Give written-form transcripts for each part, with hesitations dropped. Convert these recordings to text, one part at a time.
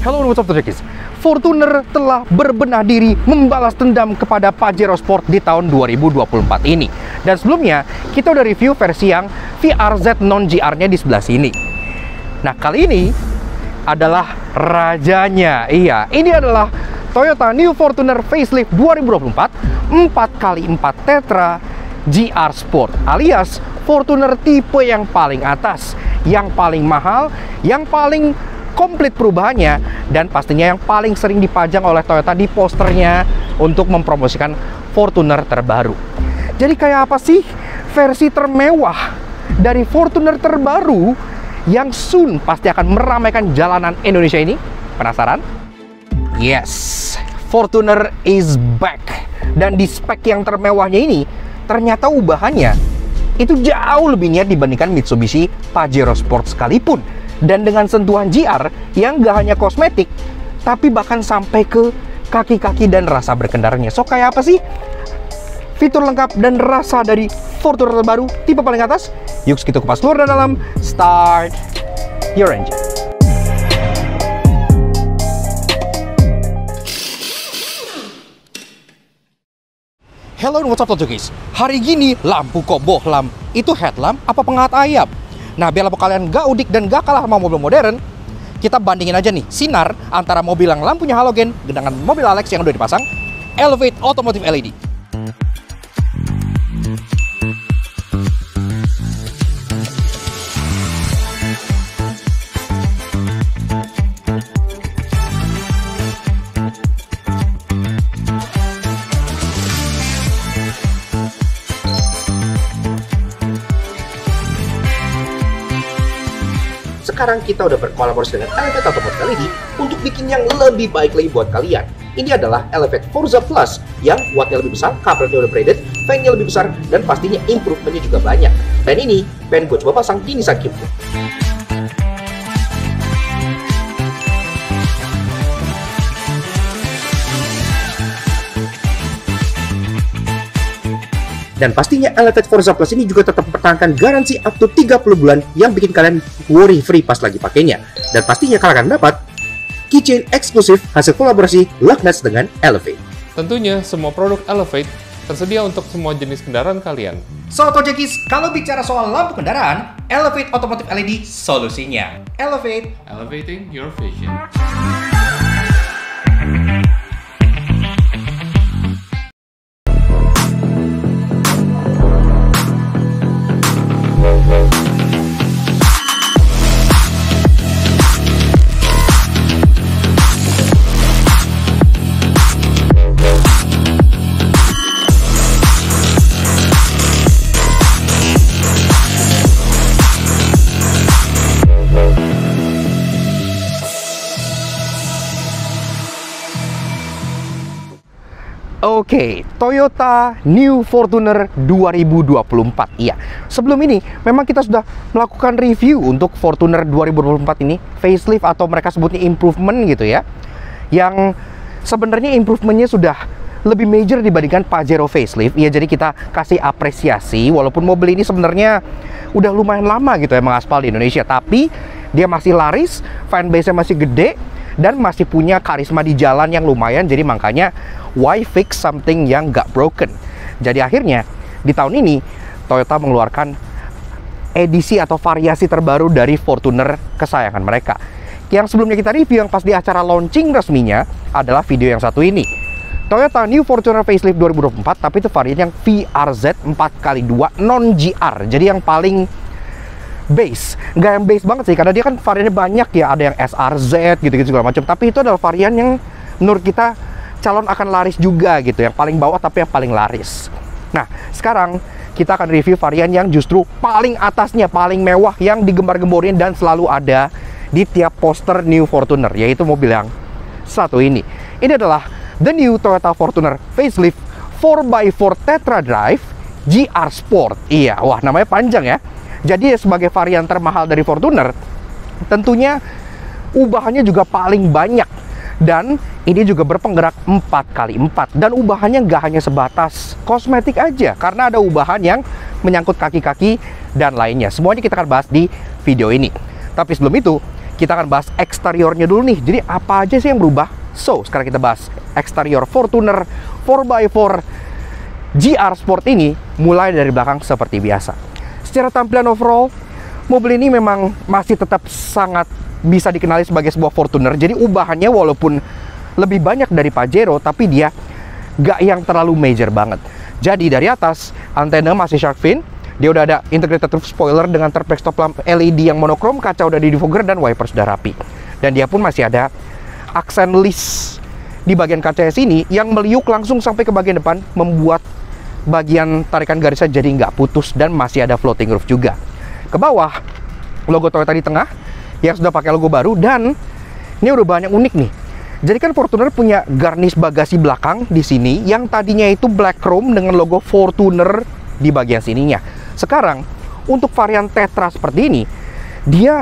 Hello, what's up, Jekis? Fortuner telah berbenah diri membalas dendam kepada Pajero Sport di tahun 2024 ini. Dan sebelumnya, kita udah review versi yang VRZ non-GR-nya di sebelah sini. Nah, kali ini adalah rajanya. Iya, ini adalah Toyota New Fortuner Facelift 2024 4x4 Tetra GR Sport, alias Fortuner tipe yang paling atas, yang paling mahal, yang paling komplit perubahannya, dan pastinya yang paling sering dipajang oleh Toyota di posternya untuk mempromosikan Fortuner terbaru. Jadi kayak apa sih versi termewah dari Fortuner terbaru yang soon pasti akan meramaikan jalanan Indonesia ini? Penasaran? Yes, Fortuner is back. Dan di spek yang termewahnya ini, ternyata ubahannya itu jauh lebih niat dibandingkan Mitsubishi Pajero Sport sekalipun. Dan dengan sentuhan GR yang gak hanya kosmetik, tapi bahkan sampai ke kaki-kaki dan rasa berkendaranya. So, kayak apa sih fitur lengkap dan rasa dari Fortuner terbaru tipe paling atas? Yuk kita kupas luar dan dalam. Start your engine. Hello, what's up, Jokis? Hari gini lampu kok bohlam. Itu headlamp apa penghangat ayam? Nah, biar lampu kalian gak udik dan gak kalah sama mobil modern, kita bandingin aja nih sinar antara mobil yang lampunya halogen dengan mobil Alex yang udah dipasang Elevate Automotive LED. Sekarang kita udah berkolaborasi dengan Elevate Automotive LED untuk bikin yang lebih baik lagi buat kalian. Ini adalah Elevate Forza Plus yang wattnya lebih besar, covernya udah braided, fan-nya lebih besar, dan pastinya improvementnya juga banyak. Dan ini pengen gue coba pasang di Nissan Cube. Dan pastinya Elevate Forza Plus ini juga tetap mempertahankan garansi up to 30 bulan yang bikin kalian worry free pas lagi pakainya. Dan pastinya kalian akan dapat keychain eksklusif hasil kolaborasi Lucknuts dengan Elevate. Tentunya semua produk Elevate tersedia untuk semua jenis kendaraan kalian. So, Tojekis, kalau bicara soal lampu kendaraan, Elevate Automotive LED solusinya. Elevate, Elevating your vision. Oke, Toyota New Fortuner 2024. Iya, sebelum ini memang kita sudah melakukan review untuk Fortuner 2024 ini, facelift atau mereka sebutnya improvement gitu ya. Yang sebenarnya improvementnya sudah lebih major dibandingkan Pajero facelift. Ya, jadi kita kasih apresiasi walaupun mobil ini sebenarnya udah lumayan lama gitu ya mengaspal di Indonesia, tapi dia masih laris, fanbase-nya masih gede, dan masih punya karisma di jalan yang lumayan. Jadi makanya why fix something yang gak broken. Jadi akhirnya di tahun ini Toyota mengeluarkan edisi atau variasi terbaru dari Fortuner kesayangan mereka. Yang sebelumnya kita review yang pas di acara launching resminya adalah video yang satu ini, Toyota New Fortuner Facelift 2024, tapi itu varian yang VRZ 4x2 non-GR. Jadi yang paling base, nggak yang base banget sih, karena dia kan variannya banyak ya, ada yang SRZ gitu-gitu segala macam. Tapi itu adalah varian yang menurut kita calon akan laris juga gitu, yang paling bawah tapi yang paling laris. Nah, sekarang kita akan review varian yang justru paling atasnya, paling mewah, yang digembar-gemborin dan selalu ada di tiap poster New Fortuner, yaitu mobil yang satu ini. Ini adalah the new Toyota Fortuner Facelift 4x4 Tetra Drive GR Sport. Iya, wah namanya panjang ya. Jadi sebagai varian termahal dari Fortuner, tentunya ubahannya juga paling banyak. Dan ini juga berpenggerak 4x4. Dan ubahannya nggak hanya sebatas kosmetik aja, karena ada ubahan yang menyangkut kaki-kaki dan lainnya. Semuanya kita akan bahas di video ini. Tapi sebelum itu, kita akan bahas eksteriornya dulu nih. Jadi apa aja sih yang berubah? So, sekarang kita bahas eksterior Fortuner 4x4 GR Sport ini mulai dari belakang seperti biasa. Secara tampilan overall, mobil ini memang masih tetap sangat bisa dikenali sebagai sebuah Fortuner. Jadi ubahannya walaupun lebih banyak dari Pajero, tapi dia gak yang terlalu major banget. Jadi dari atas, antena masih shark fin. Dia udah ada integrated roof spoiler dengan turbox stop lamp LED yang monokrom, kaca udah di defogger, dan wiper sudah rapi. Dan dia pun masih ada aksen list di bagian kaca sini yang meliuk langsung sampai ke bagian depan, membuat bagian tarikan garisnya jadi nggak putus, dan masih ada floating roof juga. Ke bawah, logo Toyota di tengah yang sudah pakai logo baru, dan ini udah banyak unik nih. Jadi kan Fortuner punya garnish bagasi belakang di sini yang tadinya itu black chrome dengan logo Fortuner di bagian sininya. Sekarang untuk varian Tetra seperti ini, dia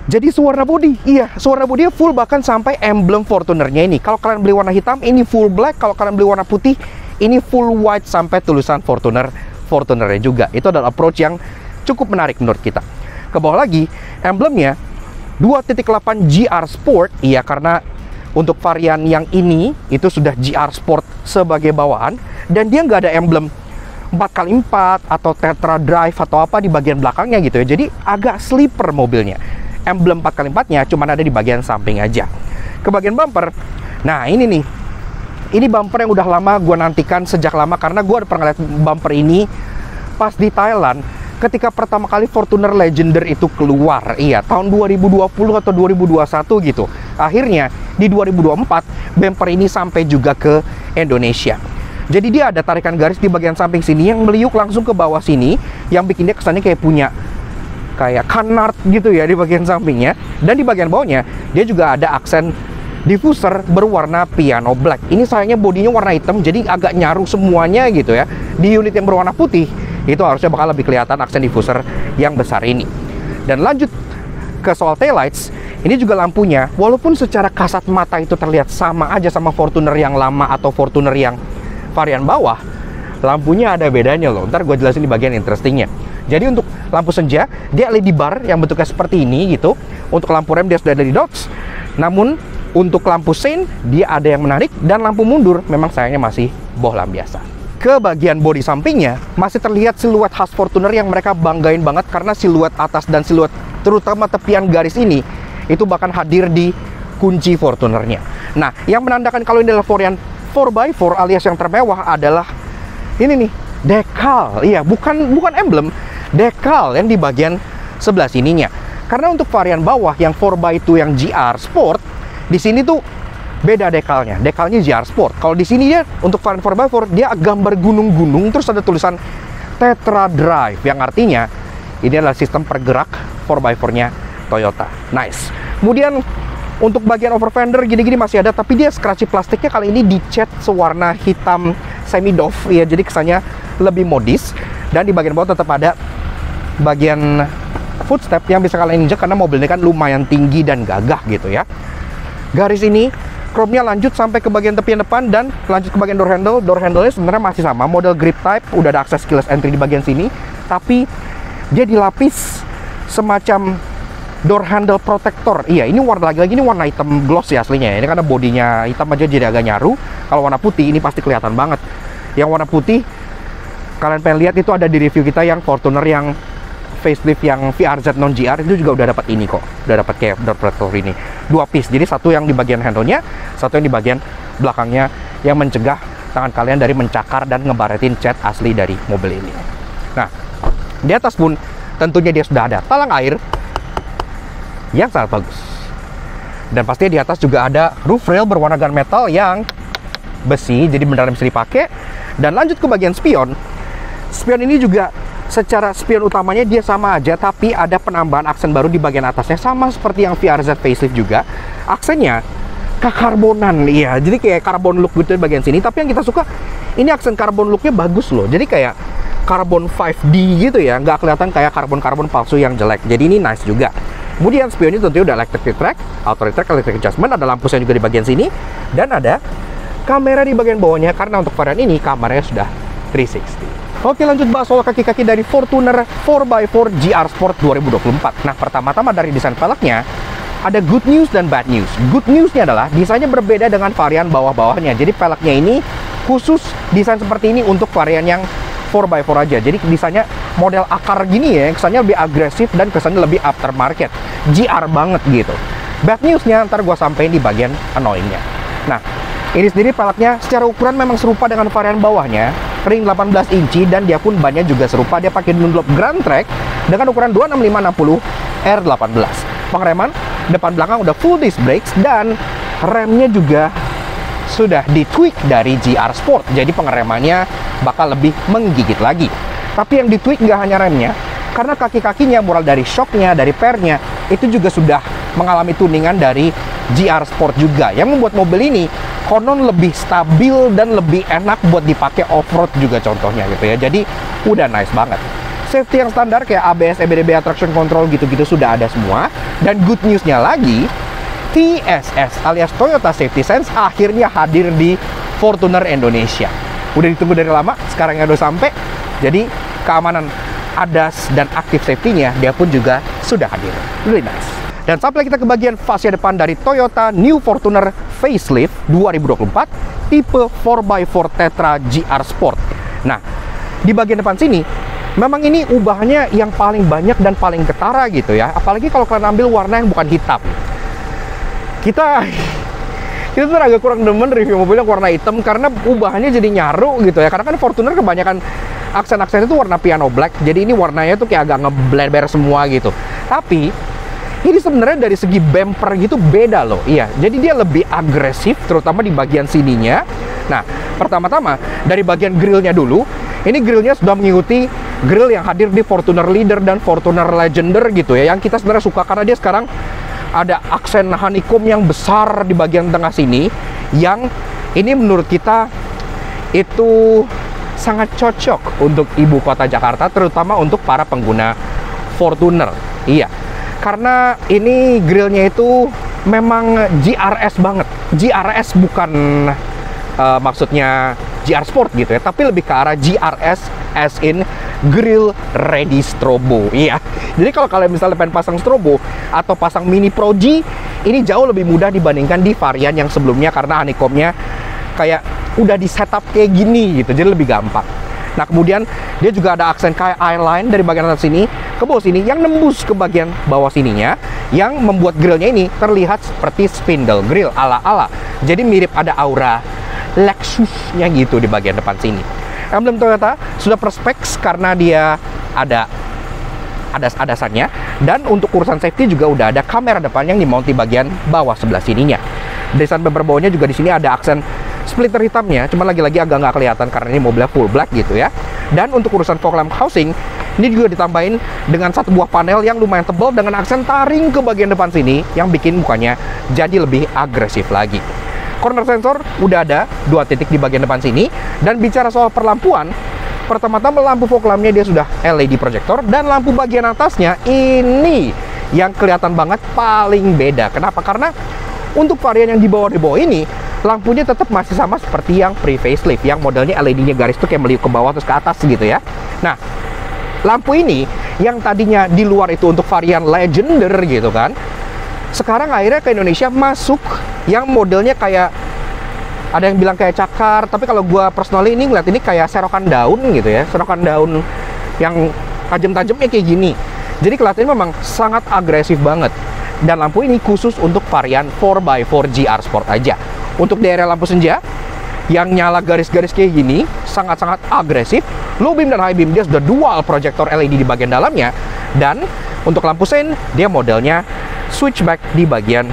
jadi sewarna body. Iya, sewarna body full, bahkan sampai emblem Fortunernya ini. Kalau kalian beli warna hitam, ini full black. Kalau kalian beli warna putih, ini full white sampai tulisan Fortunernya juga. Itu adalah approach yang cukup menarik menurut kita. Ke bawah lagi, emblemnya 2.8 GR Sport. Iya, karena untuk varian yang ini itu sudah GR Sport sebagai bawaan, dan dia nggak ada emblem 4x4 atau Tetra Drive atau apa di bagian belakangnya gitu ya. Jadi agak sleeper mobilnya. Emblem 4x4-nya cuma ada di bagian samping aja. Ke bagian bumper, nah ini nih, ini bumper yang udah lama gue nantikan sejak lama, karena gue udah pernah lihat bumper ini pas di Thailand ketika pertama kali Fortuner Legender itu keluar. Iya, tahun 2020 atau 2021 gitu. Akhirnya di 2024 bumper ini sampai juga ke Indonesia. Jadi dia ada tarikan garis di bagian samping sini yang meliuk langsung ke bawah sini, yang bikin dia kesannya kayak punya kayak canard gitu ya di bagian sampingnya. Dan di bagian bawahnya dia juga ada aksen diffuser berwarna piano black. Ini sayangnya bodinya warna hitam, jadi agak nyaru semuanya gitu ya. Di unit yang berwarna putih itu harusnya bakal lebih kelihatan aksen diffuser yang besar ini. Dan lanjut ke soal taillights, ini juga lampunya walaupun secara kasat mata itu terlihat sama aja sama Fortuner yang lama atau Fortuner yang varian bawah, lampunya ada bedanya loh. Ntar gue jelasin di bagian interestingnya. Jadi untuk lampu senja, dia LED bar yang bentuknya seperti ini gitu. Untuk lampu rem dia sudah ada di Dodge. Namun untuk lampu sein dia ada yang menarik, dan lampu mundur memang sayangnya masih bohlam biasa. Ke bagian bodi sampingnya masih terlihat siluet khas Fortuner yang mereka banggain banget, karena siluet atas dan siluet terutama tepian garis ini itu bahkan hadir di kunci Fortunernya. Nah, yang menandakan kalau ini adalah varian 4x4 alias yang termewah adalah ini nih, dekal. Iya, bukan emblem, dekal yang di bagian sebelah sininya. Karena untuk varian bawah yang 4x2 yang GR Sport, di sini tuh beda dekalnya. Dekalnya GR Sport. Kalau di sini dia untuk varian 4x4 dia gambar gunung-gunung, terus ada tulisan Tetra Drive yang artinya ini adalah sistem pergerak 4x4-nya Toyota. Nice. Kemudian untuk bagian over fender gini-gini masih ada, tapi dia scratchy plastiknya kali ini dicat sewarna hitam semi doff ya, jadi kesannya lebih modis. Dan di bagian bawah tetap ada bagian footstep yang bisa kalian injek karena mobil ini kan lumayan tinggi dan gagah gitu ya. Garis ini chrome-nya lanjut sampai ke bagian tepian depan dan lanjut ke bagian door handle. Door handle-nya sebenarnya masih sama, model grip type, udah ada akses keyless entry di bagian sini, tapi dia dilapis semacam door handle protector. Iya, ini warna lagi-lagi ini warna hitam gloss ya aslinya ya. Ini karena bodinya hitam aja jadi agak nyaru. Kalau warna putih ini pasti kelihatan banget. Yang warna putih kalian pengen lihat itu ada di review kita yang Fortuner yang facelift yang VRZ non GR itu juga udah dapat ini kok. Udah dapat kayak door protector ini. Dua piece. Jadi satu yang di bagian handle-nya, satu yang di bagian belakangnya yang mencegah tangan kalian dari mencakar dan ngebaretin cat asli dari mobil ini. Nah, di atas pun tentunya dia sudah ada talang air yang sangat bagus. Dan pastinya di atas juga ada roof rail berwarna gunmetal yang besi, jadi beneran bisa dipakai. Dan lanjut ke bagian spion. Spion ini juga secara spion utamanya dia sama aja, tapi ada penambahan aksen baru di bagian atasnya, sama seperti yang VRZ facelift juga. Aksennya kekarbonan, iya, jadi kayak karbon look gitu di bagian sini. Tapi yang kita suka ini aksen karbon looknya bagus loh, jadi kayak karbon 5D gitu ya, nggak kelihatan kayak karbon-karbon palsu yang jelek. Jadi ini nice juga. Kemudian spion ini tentunya udah electric track, auto retract, electric adjustment, ada lampu sen juga di bagian sini, dan ada kamera di bagian bawahnya karena untuk varian ini kameranya sudah 360. Oke, lanjut bahas soal kaki-kaki dari Fortuner 4x4 GR Sport 2024. Nah, pertama-tama dari desain velgnya, ada good news dan bad news. Good newsnya adalah desainnya berbeda dengan varian bawah-bawahnya. Jadi peleknya ini khusus desain seperti ini untuk varian yang 4x4 aja. Jadi desainnya model akar gini ya, kesannya lebih agresif dan kesannya lebih aftermarket, GR banget gitu. Bad newsnya ntar gue sampein di bagian annoyingnya. Nah, ini sendiri peleknya secara ukuran memang serupa dengan varian bawahnya, ring 18 inci, dan dia pun bannya juga serupa. Dia pakai Dunlop Grand Track dengan ukuran 265/60 R18. Pengereman depan belakang udah full disc brakes, dan remnya juga sudah ditweak dari GR Sport. Jadi pengeremannya bakal lebih menggigit lagi. Tapi yang ditweak nggak hanya remnya, karena kaki-kakinya mulai dari shocknya, dari pernya, itu juga sudah mengalami tuningan dari GR Sport juga, yang membuat mobil ini konon lebih stabil dan lebih enak buat dipakai off-road juga contohnya gitu ya. Jadi udah nice banget. Safety yang standar kayak ABS, EBD, traction control gitu-gitu sudah ada semua. Dan good newsnya lagi, TSS alias Toyota Safety Sense akhirnya hadir di Fortuner Indonesia. Udah ditunggu dari lama, sekarang udah sampai. Jadi keamanan ADAS dan active safety-nya dia pun juga sudah hadir. Really nice. Dan sampai kita ke bagian fascia depan dari Toyota New Fortuner Facelift 2024 tipe 4x4 Tetra GR Sport. Nah, di bagian depan sini memang ini ubahnya yang paling banyak dan paling ketara gitu ya. Apalagi kalau kalian ambil warna yang bukan hitam. Kita tuh agak kurang demen review mobil yang warna hitam karena ubahannya jadi nyaru gitu ya. Karena kan Fortuner kebanyakan aksen-aksen itu warna piano black. Jadi ini warnanya tuh kayak agak ngebleber semua gitu. Tapi ini sebenarnya dari segi bumper gitu beda loh. Iya, jadi dia lebih agresif terutama di bagian sininya. Nah, pertama-tama dari bagian grillnya dulu. Ini grillnya sudah mengikuti grill yang hadir di Fortuner Leader dan Fortuner Legender gitu ya. Yang kita sebenarnya suka karena dia sekarang ada aksen honeycomb yang besar di bagian tengah sini, yang ini menurut kita itu sangat cocok untuk ibu kota Jakarta, terutama untuk para pengguna Fortuner. Iya, karena ini grillnya itu memang GRS banget. GRS bukan maksudnya GR Sport gitu ya, tapi lebih ke arah GRS as in grill ready strobo. Iya, jadi kalau kalian misalnya pengen pasang strobo atau pasang mini Pro G, ini jauh lebih mudah dibandingkan di varian yang sebelumnya karena honeycombnya kayak udah di setup kayak gini gitu, jadi lebih gampang. Nah, kemudian dia juga ada aksen kayak eyeline dari bagian atas sini ke bawah sini yang nembus ke bagian bawah sininya, yang membuat grillnya ini terlihat seperti spindle grill ala-ala. Jadi mirip ada aura Lexusnya gitu di bagian depan sini. Emblem Toyota sudah perspex karena dia ada adas-adasannya, dan untuk urusan safety juga udah ada kamera depan yang dimount di bagian bawah sebelah sininya. Desain bumper bawahnya juga di sini ada aksen splitter hitamnya, cuma lagi-lagi agak nggak kelihatan karena ini mobilnya full black gitu ya. Dan untuk urusan fog lamp housing, ini juga ditambahin dengan satu buah panel yang lumayan tebal dengan aksen taring ke bagian depan sini yang bikin mukanya jadi lebih agresif lagi. Corner sensor udah ada 2 titik di bagian depan sini. Dan bicara soal perlampuan, pertama-tama lampu fog lampnya dia sudah LED projector, dan lampu bagian atasnya ini yang kelihatan banget paling beda. Kenapa? Karena untuk varian yang di bawah ini lampunya tetap masih sama seperti yang pre-facelift, yang modelnya LED-nya garis tuh kayak meliuk ke bawah terus ke atas gitu ya. Nah, lampu ini yang tadinya di luar itu untuk varian Legender gitu kan, sekarang akhirnya ke Indonesia masuk yang modelnya kayak, ada yang bilang kayak cakar, tapi kalau gua personally ini ngeliat ini kayak serokan daun gitu ya, serokan daun yang tajam-tajamnya kayak gini. Jadi kelihatannya memang sangat agresif banget. Dan lampu ini khusus untuk varian 4x4 GR Sport aja. Untuk di area lampu senja yang nyala garis-garis kayak gini sangat-sangat agresif. Low beam dan high beam dia sudah dual proyektor LED di bagian dalamnya. Dan untuk lampu sein dia modelnya switchback di bagian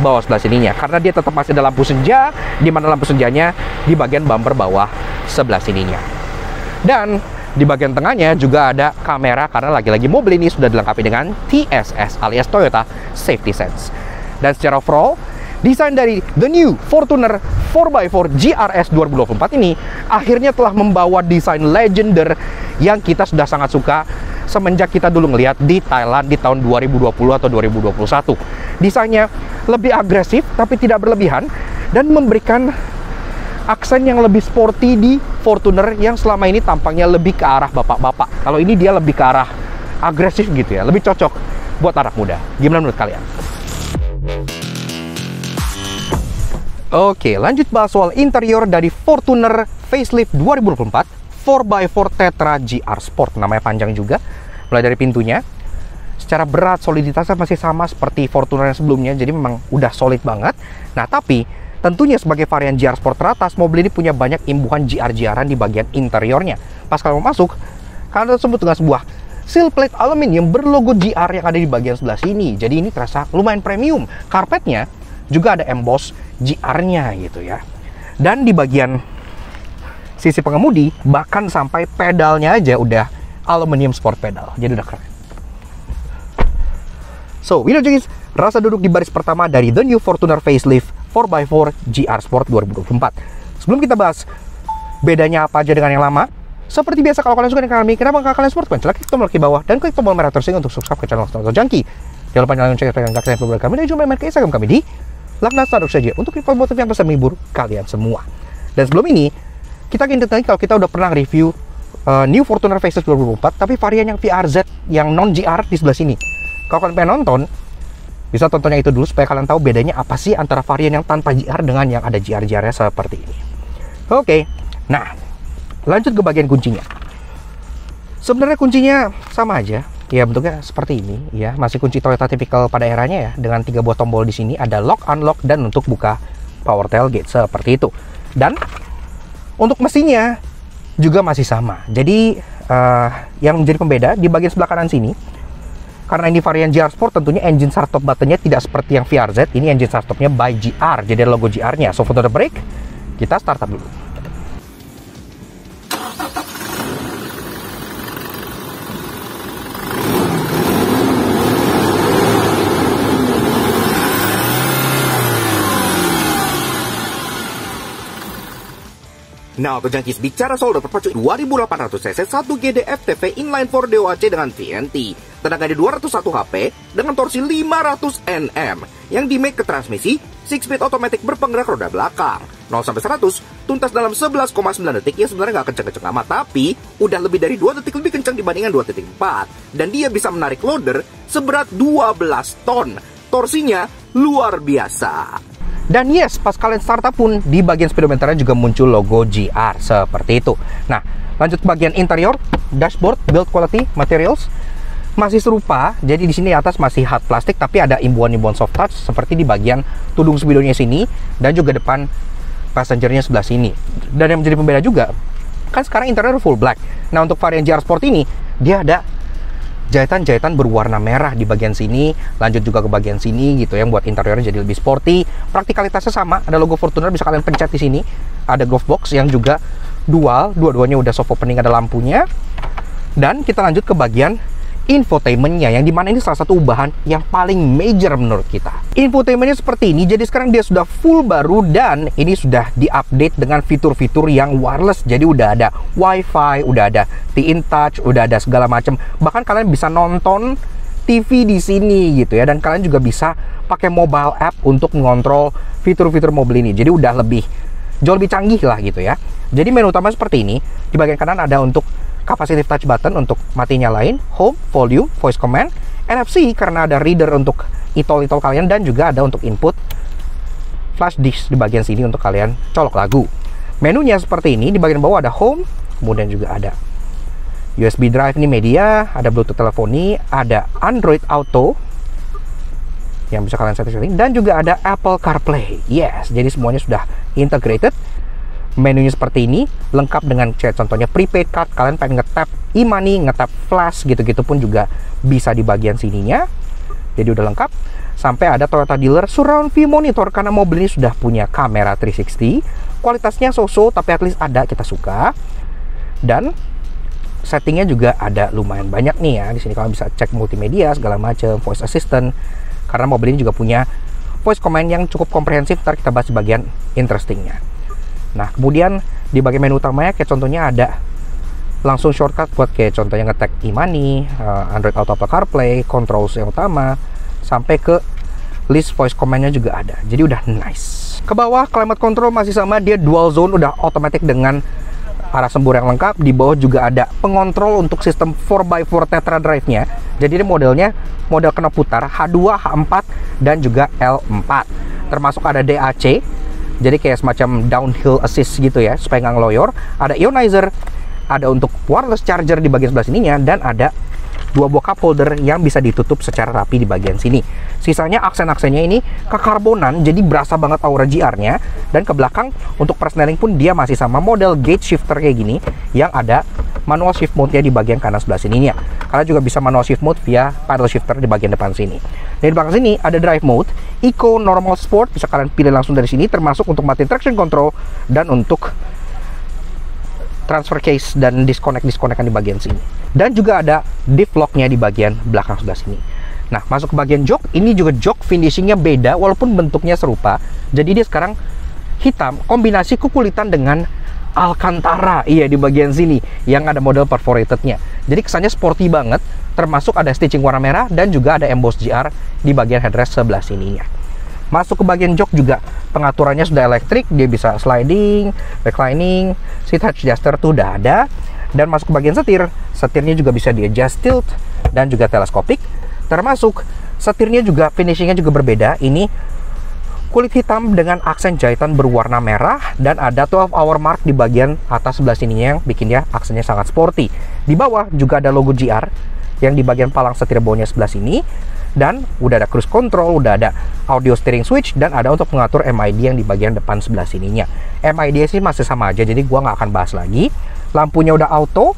bawah sebelah sininya, karena dia tetap masih ada lampu senja, di mana lampu senjanya di bagian bumper bawah sebelah sininya. Dan di bagian tengahnya juga ada kamera, karena lagi-lagi mobil ini sudah dilengkapi dengan TSS alias Toyota Safety Sense. Dan secara overall, desain dari The New Fortuner 4x4 GRS 2024 ini akhirnya telah membawa desain Legender yang kita sudah sangat suka semenjak kita dulu ngelihat di Thailand di tahun 2020 atau 2021. Desainnya lebih agresif tapi tidak berlebihan, dan memberikan aksen yang lebih sporty di Fortuner yang selama ini tampaknya lebih ke arah bapak-bapak. Kalau ini dia lebih ke arah agresif gitu ya, lebih cocok buat anak muda. Gimana menurut kalian? Oke, lanjut bahas soal interior dari Fortuner Facelift 2024 4x4 Tetra GR Sport. Namanya panjang juga. Mulai dari pintunya, secara berat, soliditasnya masih sama seperti Fortuner yang sebelumnya, jadi memang udah solid banget. Nah, tapi tentunya sebagai varian GR Sport teratas, mobil ini punya banyak imbuhan GR-GR-an di bagian interiornya. Pas kalau mau masuk, kalian tersebut dengan sebuah seal plate aluminium berlogo GR yang ada di bagian sebelah sini. Jadi ini terasa lumayan premium. Karpetnya juga ada emboss GR-nya gitu ya. Dan di bagian sisi pengemudi, bahkan sampai pedalnya aja udah aluminium sport pedal. Jadi udah keren. So, ini guys, rasa duduk di baris pertama dari The New Fortuner Facelift 4x4 GR Sport 2024. Sebelum kita bahas bedanya apa aja dengan yang lama, seperti biasa kalau kalian suka dengan kami, kenapa nggak kalian support? Klik tombol di bawah dan klik tombol merah tersing untuk subscribe ke channel Auto Junkie. Jangan lupa nyalakan lonceng supaya kalian follow kami dan juga main ke Instagram kami di Laknasa saja untuk info motif yang bisa menghibur kalian semua. Dan sebelum ini, kita ingin tanya kalau kita udah pernah review New Fortuner Facelift 2024, tapi varian yang VRZ yang non GR di sebelah sini. Kalau kalian pengen nonton, bisa tontonnya itu dulu supaya kalian tahu bedanya apa sih antara varian yang tanpa GR dengan yang ada GR-GR-nya seperti ini. Oke, nah lanjut ke bagian kuncinya. Sebenarnya kuncinya sama aja, ya bentuknya seperti ini, ya masih kunci Toyota tipikal pada eranya ya, dengan 3 buah tombol di sini, ada lock, unlock, dan untuk buka power tailgate seperti itu. Dan untuk mesinnya juga masih sama. Jadi yang menjadi pembeda di bagian sebelah kanan sini, karena ini varian GR Sport, tentunya engine start stop buttonnya tidak seperti yang VRZ. Ini engine start stopnya by GR, jadi ada logo GR-nya. So for the brake, kita start up dulu. Nah, Auto Junkies, bicara soal berpacu 2800 cc 1 GDF TV inline 4 DOHC dengan TNT. Tenaganya 201 HP dengan torsi 500 Nm yang dimake ke transmisi 6-speed automatic berpenggerak roda belakang. 0-100 tuntas dalam 11,9 detik, ya sebenarnya nggak kenceng-kenceng amat, tapi udah lebih dari 2 detik lebih kenceng dibandingkan 2.4. Dan dia bisa menarik loader seberat 12 ton. Torsinya luar biasa. Dan yes, pas kalian startup pun di bagian speedometernya juga muncul logo GR seperti itu. Nah, lanjut ke bagian interior, dashboard, build quality, materials masih serupa. Jadi di sini atas masih hard plastik, tapi ada imbuhan-imbuhan soft touch seperti di bagian tudung spidolnya sini dan juga depan passengernya sebelah sini. Dan yang menjadi pembeda juga, kan sekarang interior full black. Nah, untuk varian GR Sport ini dia ada jahitan-jahitan berwarna merah di bagian sini, lanjut juga ke bagian sini gitu yang buat interiornya jadi lebih sporty. Praktikalitasnya sama, ada logo Fortuner bisa kalian pencet di sini. Ada glove box yang juga dual, dua-duanya udah soft opening, ada lampunya. Dan kita lanjut ke bagian infotainmentnya, yang dimana ini salah satu ubahan yang paling major menurut kita. Infotainmentnya seperti ini, jadi sekarang dia sudah full baru dan ini sudah diupdate dengan fitur-fitur yang wireless. Jadi udah ada wifi, udah ada T-in-touch, udah ada segala macam. Bahkan kalian bisa nonton TV di sini gitu ya, dan kalian juga bisa pakai mobile app untuk mengontrol fitur-fitur mobil ini. Jadi udah jauh lebih canggih lah gitu ya. Jadi menu utama seperti ini, di bagian kanan ada untuk capacitive touch button untuk mati nyalain, home, volume, voice command, NFC karena ada reader untuk e-tol kalian, dan juga ada untuk input flash disk di bagian sini untuk kalian colok lagu. Menunya seperti ini, di bagian bawah ada home, kemudian juga ada USB drive, ini media, ada Bluetooth teleponi, ada Android Auto yang bisa kalian setting, dan juga ada Apple CarPlay. Yes, jadi semuanya sudah integrated. Menunya seperti ini, lengkap dengan contohnya prepaid card, kalian pengen nge-tap e-money, nge-tap flash gitu-gitu pun juga bisa di bagian sininya. Jadi udah lengkap. Sampai ada Toyota Dealer Surround View Monitor karena mobil ini sudah punya kamera 360. Kualitasnya so-so tapi at least ada, kita suka. Dan settingnya juga ada lumayan banyak nih ya. Di sini kalian bisa cek multimedia segala macam, voice assistant. Karena mobil ini juga punya voice command yang cukup komprehensif. Ntar kita bahas di bagian interestingnya. Nah, kemudian di bagian menu utamanya kayak contohnya ada langsung shortcut buat kayak contohnya nge-tag e-money, Android Auto, Apple CarPlay, controls yang utama, sampai ke list voice command-nya juga ada. Jadi udah nice. Ke bawah climate control masih sama, dia dual zone, udah otomatis dengan arah sembur yang lengkap. Di bawah juga ada pengontrol untuk sistem 4x4 Tetra Drive-nya. Jadi ini modelnya model kena putar H2, H4, dan juga L4. Termasuk ada DAC Jadi kayak semacam downhill assist gitu ya, supaya nggak ngeloyor. Ada ionizer, ada untuk wireless charger di bagian sebelah sininya, dan ada 2 buah cup holder yang bisa ditutup secara rapi di bagian sini. Sisanya aksen-aksennya ini kekarbonan, jadi berasa banget aura GR-nya. Dan ke belakang untuk persneling pun dia masih sama model gauge shifter kayak gini, yang ada manual shift mode-nya di bagian kanan sebelah sininya. Kalian juga bisa manual shift mode via paddle shifter di bagian depan sini. Dan di belakang sini ada drive mode, Eco, Normal, Sport, bisa kalian pilih langsung dari sini, termasuk untuk matiin traction control dan untuk transfer case dan disconnect-disconnectan di bagian sini. Dan juga ada diff lock-nya di bagian belakang sebelah sini. Nah, masuk ke bagian jok, ini juga jok finishingnya beda walaupun bentuknya serupa. Jadi dia sekarang hitam, kombinasi kekulitan dengan Alcantara, iya, di bagian sini yang ada model perforated-nya. Jadi kesannya sporty banget, termasuk ada stitching warna merah dan juga ada emboss GR di bagian headrest sebelah sininya. Masuk ke bagian jok juga pengaturannya sudah elektrik, dia bisa sliding, reclining, seat height adjuster tuh udah ada. Dan masuk ke bagian setir, setirnya juga bisa di adjust tilt dan juga teleskopik. Termasuk setirnya juga finishingnya juga berbeda. Ini kulit hitam dengan aksen jahitan berwarna merah dan ada 12 hour mark di bagian atas sebelah sininya yang bikin dia aksennya sangat sporty. Di bawah juga ada logo GR yang di bagian palang setir bawahnya sebelah sini. Dan udah ada cruise control, udah ada audio steering switch, dan ada untuk mengatur MID yang di bagian depan sebelah sininya. MID sih masih sama aja, jadi gua nggak akan bahas lagi. Lampunya udah auto,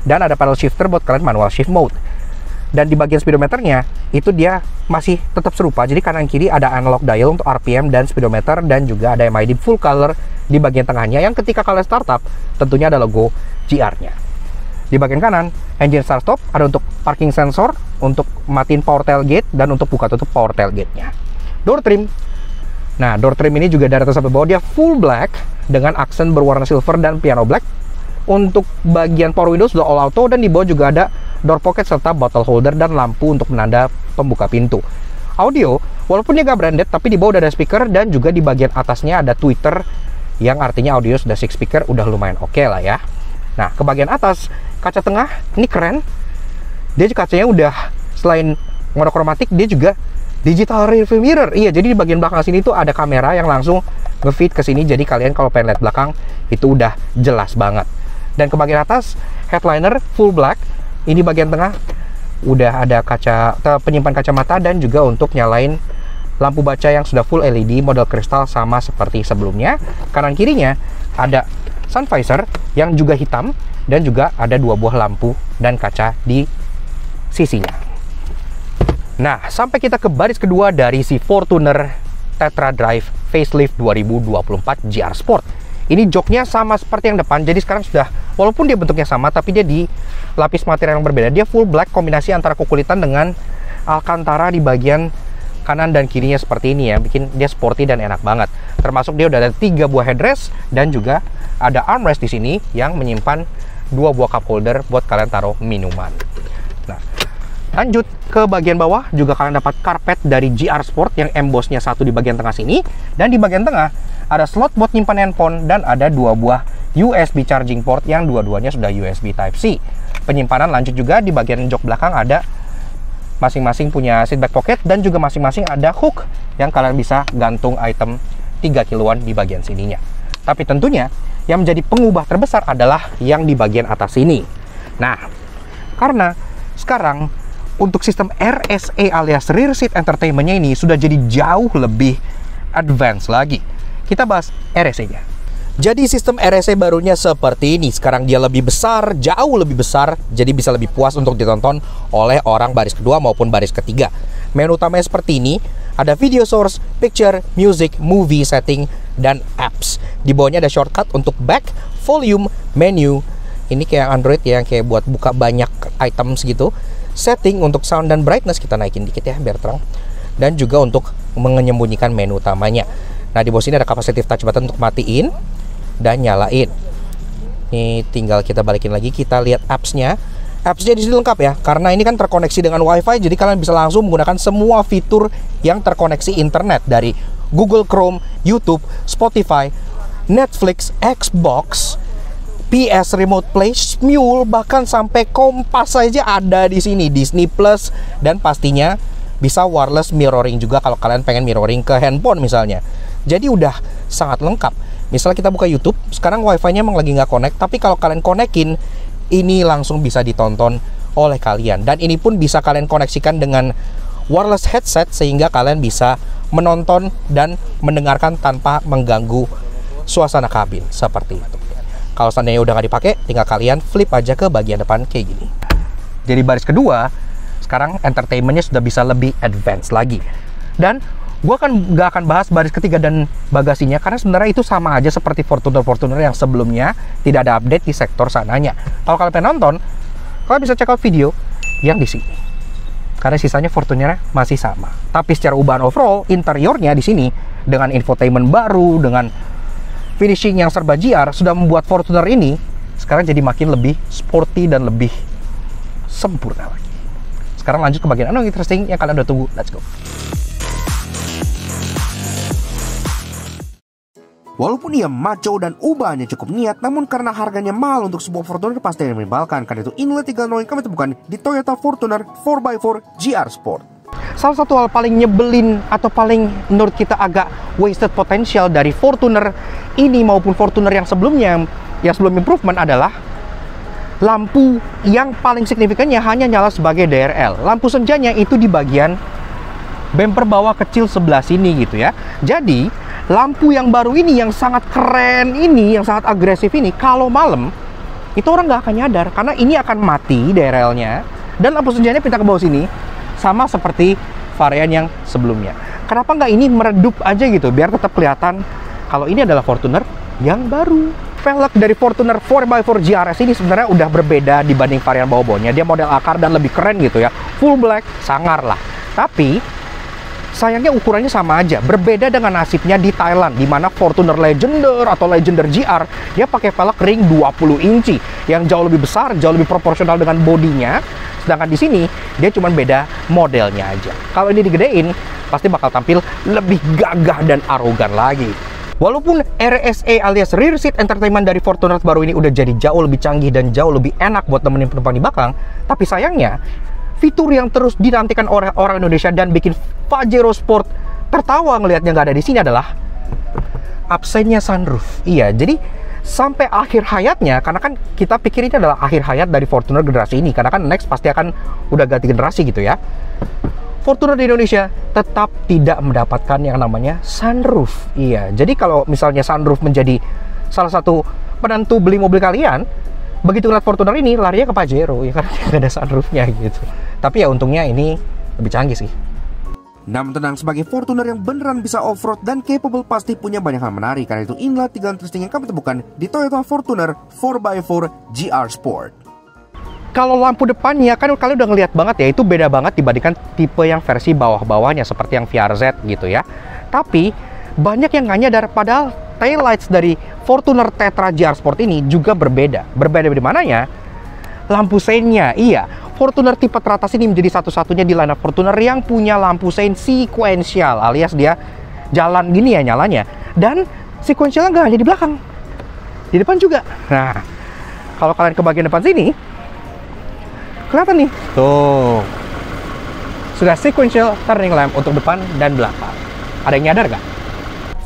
dan ada paddle shifter buat kalian manual shift mode. Dan di bagian speedometernya, itu dia masih tetap serupa. Jadi kanan kiri ada analog dial untuk RPM dan speedometer, dan juga ada MID full color di bagian tengahnya, yang ketika kalian startup, tentunya ada logo GR-nya. Di bagian kanan, engine start stop, ada untuk parking sensor, untuk matiin power tailgate, dan untuk buka tutup power tailgate-nya. Door trim. Nah, door trim ini juga dari atas sampai bawah dia full black dengan aksen berwarna silver dan piano black. Untuk bagian power window sudah all auto, dan di bawah juga ada door pocket serta bottle holder dan lampu untuk penanda pembuka pintu. Audio, walaupun dia gak branded, tapi di bawah udah ada speaker, dan juga di bagian atasnya ada tweeter, yang artinya audio sudah 6 speaker, udah lumayan oke lah ya. Nah, ke bagian atas, kaca tengah, ini keren. Dia kacanya udah, selain monokromatik, dia juga digital rearview mirror. Iya, jadi di bagian belakang sini tuh ada kamera yang langsung nge-feed ke sini. Jadi kalian kalau pengen lihat belakang, itu udah jelas banget. Dan ke bagian atas, headliner full black. Ini bagian tengah, udah ada kaca penyimpan kacamata, dan juga untuk nyalain lampu baca yang sudah full LED model kristal sama seperti sebelumnya. Kanan kirinya ada sun visor yang juga hitam, dan juga ada 2 buah lampu dan kaca di sisinya. Nah, sampai kita ke baris kedua dari si Fortuner Tetra Drive Facelift 2024 GR Sport. Ini joknya sama seperti yang depan, jadi sekarang sudah, walaupun dia bentuknya sama, tapi dia di lapis material yang berbeda. Dia full black, kombinasi antara kekulitan dengan Alcantara di bagian kanan dan kirinya seperti ini ya, bikin dia sporty dan enak banget. Termasuk dia udah ada 3 buah headrest, dan juga ada armrest di sini yang menyimpan 2 buah cup holder buat kalian taruh minuman. Nah, lanjut ke bagian bawah, juga kalian dapat karpet dari GR Sport yang embossnya satu di bagian tengah sini, dan di bagian tengah ada slot buat nyimpan handphone, dan ada 2 buah USB charging port yang dua-duanya sudah USB Type-C. Penyimpanan lanjut juga di bagian jok belakang ada masing-masing punya seat back pocket, dan juga masing-masing ada hook yang kalian bisa gantung item 3 kiloan di bagian sininya. Tapi tentunya yang menjadi pengubah terbesar adalah yang di bagian atas ini. Nah, karena sekarang untuk sistem RSE alias Rear Seat Entertainment-nya ini sudah jadi jauh lebih advance lagi. Kita bahas RSE-nya. Jadi sistem RSE barunya seperti ini. Sekarang dia lebih besar, jauh lebih besar, jadi bisa lebih puas untuk ditonton oleh orang baris kedua maupun baris ketiga. Menu utamanya seperti ini. Ada video source, picture, music, movie setting, dan apps. Di bawahnya ada shortcut untuk back, volume, menu. Ini kayak Android ya, yang kayak buat buka banyak items gitu. Setting untuk sound dan brightness kita naikin dikit ya biar terang. Dan juga untuk menyembunyikan menu utamanya. Nah, di bawah sini ada capacitive touch button untuk matiin dan nyalain. Ini tinggal kita balikin lagi, kita lihat apps-nya. Apps-nya di sini lengkap ya, karena ini kan terkoneksi dengan WiFi, jadi kalian bisa langsung menggunakan semua fitur yang terkoneksi internet dari Google Chrome, YouTube, Spotify, Netflix, Xbox, PS Remote Play, Smule, bahkan sampai Kompas saja ada di sini, Disney Plus, dan pastinya bisa wireless mirroring juga kalau kalian pengen mirroring ke handphone misalnya. Jadi udah sangat lengkap. Misalnya kita buka YouTube, sekarang wifi-nya emang lagi nggak connect, tapi kalau kalian konekin, ini langsung bisa ditonton oleh kalian. Dan ini pun bisa kalian koneksikan dengan wireless headset, sehingga kalian bisa menonton dan mendengarkan tanpa mengganggu suasana kabin, seperti itu. Kalau seandainya udah nggak dipakai, tinggal kalian flip aja ke bagian depan kayak gini. Jadi baris kedua, sekarang entertainmentnya sudah bisa lebih advance lagi. Dan gue nggak akan bahas baris ketiga dan bagasinya, karena sebenarnya itu sama aja seperti Fortuner yang sebelumnya, tidak ada update di sektor sananya. Kalau kalian pengen nonton, kalian bisa check out video yang di sini. Karena sisanya Fortuner masih sama. Tapi secara ubahan overall, interiornya di sini dengan infotainment baru, dengan finishing yang serba GR, sudah membuat Fortuner ini sekarang jadi makin lebih sporty dan lebih sempurna lagi. Sekarang lanjut ke bagian yang interesting yang kalian udah tunggu. Let's go. Walaupun ia maco dan ubahannya cukup niat, namun karena harganya mahal untuk sebuah Fortuner pasti yang menyebalkan. Karena itu inilah 3 hal yang kami temukan di Toyota Fortuner 4x4 GR Sport. Salah satu hal paling nyebelin atau paling menurut kita agak wasted potential dari Fortuner ini maupun Fortuner yang sebelumnya, yang sebelum improvement, adalah lampu yang paling signifikannya hanya nyala sebagai DRL. Lampu senjanya itu di bagian bumper bawah kecil sebelah sini gitu ya. Jadi lampu yang baru ini, yang sangat keren ini, yang sangat agresif ini, kalau malam itu orang nggak akan nyadar karena ini akan mati DRL-nya, dan lampu senjanya pindah ke bawah sini sama seperti varian yang sebelumnya. Kenapa nggak ini meredup aja gitu, biar tetap kelihatan kalau ini adalah Fortuner yang baru. Velg dari Fortuner 4x4 GRS ini sebenarnya udah berbeda dibanding varian bawah-bawahnya. Dia model akar dan lebih keren gitu ya, full black, sangar lah. Tapi sayangnya ukurannya sama aja, berbeda dengan nasibnya di Thailand, di mana Fortuner Legender atau Legender GR dia pakai velg ring 20 inci yang jauh lebih besar, jauh lebih proporsional dengan bodinya. Sedangkan di sini dia cuma beda modelnya aja. Kalau ini digedein, pasti bakal tampil lebih gagah dan arogan lagi. Walaupun RSE alias Rear Seat Entertainment dari Fortuner baru ini udah jadi jauh lebih canggih dan jauh lebih enak buat nemenin penumpang di belakang, tapi sayangnya fitur yang terus dinantikan oleh orang Indonesia dan bikin Pajero Sport tertawa ngelihatnya nggak ada di sini adalah absennya sunroof. Iya, jadi sampai akhir hayatnya, karena kan kita pikir ini adalah akhir hayat dari Fortuner generasi ini, karena kan next pasti akan udah ganti generasi gitu ya. Fortuner di Indonesia tetap tidak mendapatkan yang namanya sunroof. Iya, jadi kalau misalnya sunroof menjadi salah satu penentu beli mobil kalian, begitu ngeliat Fortuner ini larinya ke Pajero ya, karena nggak ada sunroofnya gitu. Tapi ya untungnya ini lebih canggih sih. Namun tenang, sebagai Fortuner yang beneran bisa off-road dan capable pasti punya banyak hal menarik. Karena itu inilah 3 hal interesting yang kami temukan di Toyota Fortuner 4x4 GR Sport. Kalau lampu depannya kan kalian udah ngeliat banget ya, itu beda banget dibandingkan tipe yang versi bawah-bawahnya seperti yang VRZ gitu ya. Tapi banyak yang nggak nyadar, padahal taillights dari Fortuner Tetra GR Sport ini juga berbeda. Berbeda di mananya? Lampu seinnya. Iya, Fortuner tipe teratas ini menjadi satu-satunya di lineup Fortuner yang punya lampu sein sequential, alias dia jalan gini ya nyalanya. Dan sequentialnya nggak hanya di belakang, di depan juga. Nah, kalau kalian ke bagian depan sini, kelihatan nih, tuh sudah sequential turning lamp untuk depan dan belakang. Ada yang nyadar nggak?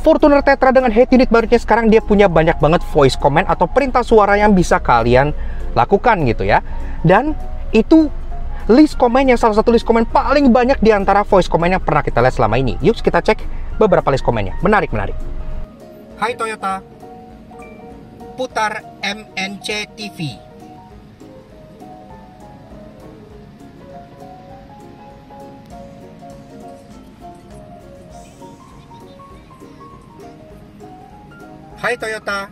Fortuner Tetra dengan head unit barunya sekarang dia punya banyak banget voice command atau perintah suara yang bisa kalian lakukan gitu ya. Dan itu list command yang salah satu list command paling banyak di antara voice command yang pernah kita lihat selama ini. Yuk kita cek beberapa list commandnya. Menarik. Hai Toyota, putar MNC TV. Hai Toyota,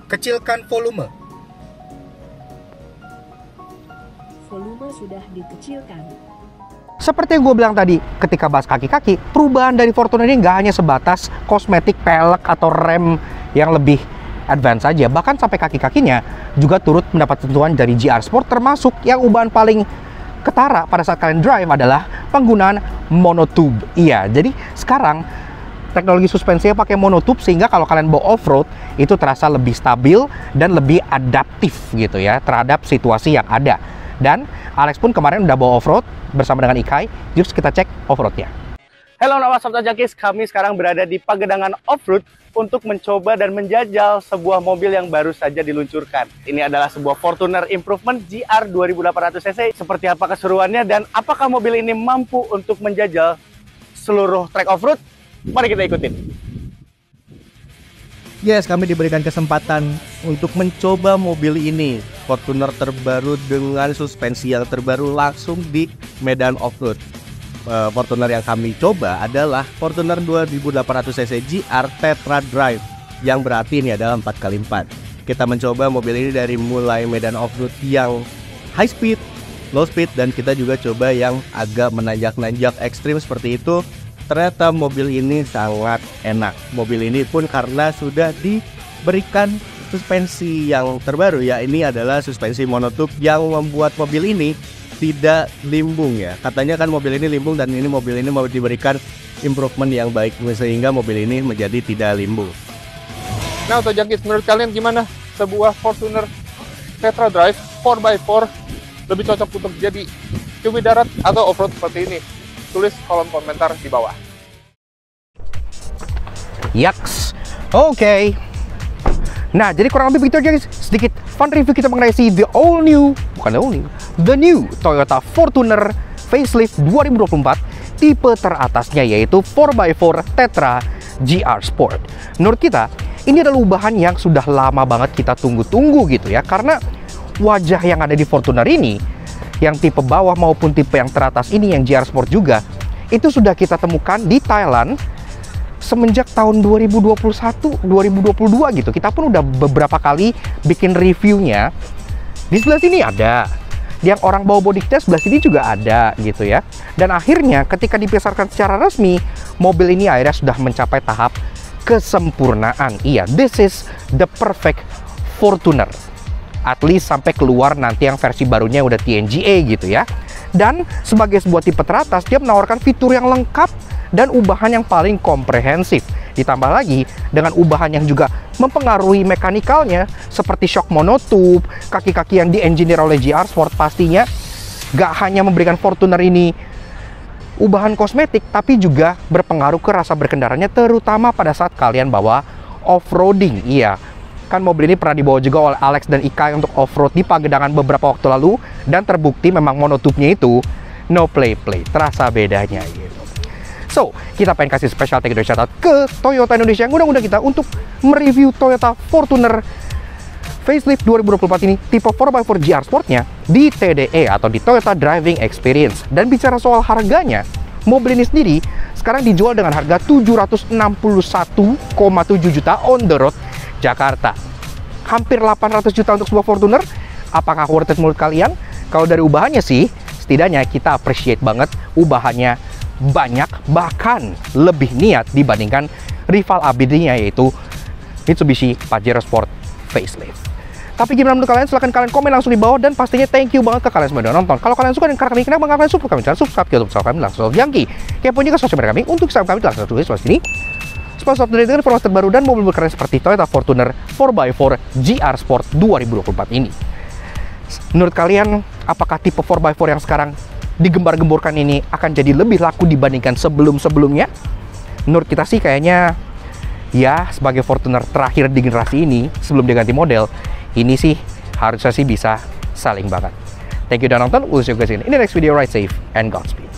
kecilkan volume. Volume sudah dikecilkan. Seperti yang gue bilang tadi, ketika bahas kaki-kaki, perubahan dari Fortuner ini nggak hanya sebatas kosmetik pelek atau rem yang lebih advance saja. Bahkan sampai kaki-kakinya juga turut mendapat sentuhan dari GR Sport, termasuk yang ubahan paling ketara pada saat kalian drive adalah penggunaan monotube. Iya, jadi sekarang teknologi suspensinya pakai monotube, sehingga kalau kalian bawa off-road itu terasa lebih stabil dan lebih adaptif gitu ya terhadap situasi yang ada. Dan Alex pun kemarin udah bawa off-road bersama dengan Ikai. Yuk kita cek off-roadnya. Halo nama Sobat Jakis, kami sekarang berada di Pagedangan Offroad untuk mencoba dan menjajal sebuah mobil yang baru saja diluncurkan. Ini adalah sebuah Fortuner Improvement GR 2800cc. Seperti apa keseruannya dan apakah mobil ini mampu untuk menjajal seluruh track offroad? Mari kita ikutin. Yes, kami diberikan kesempatan untuk mencoba mobil ini, Fortuner terbaru dengan suspensi yang terbaru langsung di medan offroad. Fortuner yang kami coba adalah Fortuner 2800cc GR Tetra Drive, yang berarti ini adalah 4x4. Kita mencoba mobil ini dari mulai medan offroad yang high speed, low speed, dan kita juga coba yang agak menanjak-nanjak ekstrim seperti itu. Ternyata mobil ini sangat enak. Mobil ini pun karena sudah diberikan suspensi yang terbaru, ya ini adalah suspensi monotube yang membuat mobil ini tidak limbung ya. Katanya kan mobil ini limbung, dan ini mobil ini mau diberikan improvement yang baik sehingga mobil ini menjadi tidak limbung. Nah, untuk Jakis, menurut kalian gimana sebuah Fortuner Tetra Drive 4x4 lebih cocok untuk jadi cumi darat atau offroad seperti ini? Tulis kolom komentar di bawah. Yaks. Oke. Nah, jadi kurang lebih begitu aja guys. Sedikit fun review kita mengenai si the new Toyota Fortuner facelift 2024 tipe teratasnya, yaitu 4x4 Tetra GR Sport. Menurut kita, ini adalah ubahan yang sudah lama banget kita tunggu-tunggu gitu ya, karena wajah yang ada di Fortuner ini, yang tipe bawah maupun tipe yang teratas ini, yang GR Sport juga, itu sudah kita temukan di Thailand semenjak tahun 2021, 2022 gitu. Kita pun udah beberapa kali bikin reviewnya. Di sebelah sini ada, yang orang bawa body kit sebelah sini juga ada gitu ya. Dan akhirnya ketika dipasarkan secara resmi, mobil ini akhirnya sudah mencapai tahap kesempurnaan. Iya, this is the perfect Fortuner. At least sampai keluar nanti yang versi barunya udah TNGA gitu ya. Dan sebagai sebuah tipe teratas, dia menawarkan fitur yang lengkap dan ubahan yang paling komprehensif. Ditambah lagi dengan ubahan yang juga mempengaruhi mekanikalnya, seperti shock monotube, kaki-kaki yang di-engineer oleh GR Sport. Pastinya gak hanya memberikan Fortuner ini ubahan kosmetik, tapi juga berpengaruh ke rasa berkendaranya, terutama pada saat kalian bawa off-roading. Iya, kan mobil ini pernah dibawa juga oleh Alex dan Ika untuk off-road di Pagedangan beberapa waktu lalu, dan terbukti memang monotube-nya itu no play-play, terasa bedanya gitu. So, kita pengen kasih special thank you shout out ke Toyota Indonesia yang undang-undang kita untuk mereview Toyota Fortuner facelift 2024 ini tipe 4x4 GR Sportnya di TDE atau di Toyota Driving Experience. Dan bicara soal harganya, mobil ini sendiri sekarang dijual dengan harga 761,7 juta on the road Jakarta. Hampir 800 juta untuk sebuah Fortuner. Apakah worth it menurut kalian? Kalau dari ubahannya sih, setidaknya kita appreciate banget ubahannya banyak, bahkan lebih niat dibandingkan rival ABD-nya, yaitu Mitsubishi Pajero Sport facelift. Tapi gimana menurut kalian? Silahkan kalian komen langsung di bawah, dan pastinya thank you banget ke kalian semua udah nonton. Kalau kalian suka dengan karya kami, kenapa kalian support kami? Jangan subscribe ke YouTube channel kami langsung Yangki. Kepoin juga sosial media kami untuk Instagram kami langsung tulis di sini. Sponsor update dengan informasi terbaru dan mobil keren seperti Toyota Fortuner 4x4 GR Sport 2024 ini. Menurut kalian, apakah tipe 4x4 yang sekarang digembar-gemborkan ini akan jadi lebih laku dibandingkan sebelum-sebelumnya? Menurut kita sih kayaknya ya, sebagai Fortuner terakhir di generasi ini sebelum diganti model, ini sih harusnya sih bisa saling banget. Thank you udah nonton, we'll see you guys in the next video. Ride safe and Godspeed.